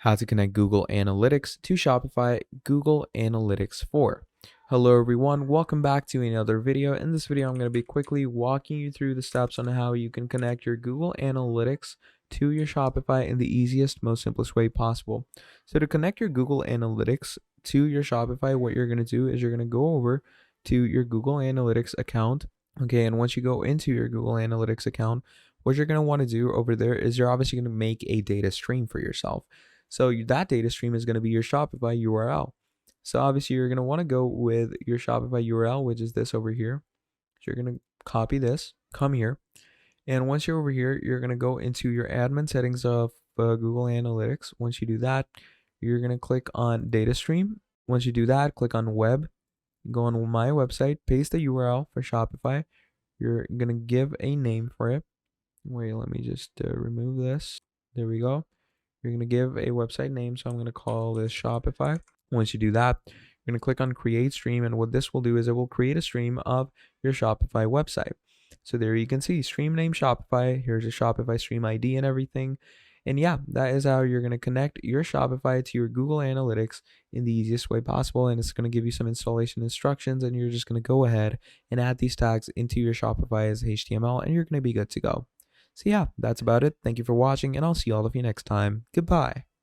How to connect Google Analytics to Shopify Google Analytics 4. Hello everyone, welcome back to another video. In this video, I'm going to be quickly walking you through the steps on how you can connect your Google Analytics to your Shopify in the easiest, most simplest way possible. So to connect your Google Analytics to your Shopify, what you're going to do is you're going to go over to your Google Analytics account. Okay, and once you go into your Google Analytics account, what you're going to want to do over there is you're obviously going to make a data stream for yourself. So that data stream is going to be your Shopify URL. So obviously you're going to want to go with your Shopify URL, which is this over here. So you're going to copy this, come here. And once you're over here, you're going to go into your admin settings of Google Analytics. Once you do that, you're going to click on data stream. Once you do that, click on web, go on my website, paste the URL for Shopify. You're going to give a name for it. Wait, let me just remove this. There we go. You're going to give a website name, so I'm going to call this Shopify. Once you do that, you're going to click on create stream, and what this will do is it will create a stream of your Shopify website. So there you can see stream name Shopify. Here's a Shopify stream ID and everything. And yeah, that is how you're going to connect your Shopify to your Google Analytics in the easiest way possible. And it's going to give you some installation instructions, and you're just going to go ahead and add these tags into your Shopify as HTML, and you're going to be good to go. So yeah, that's about it. Thank you for watching, and I'll see all of you next time. Goodbye.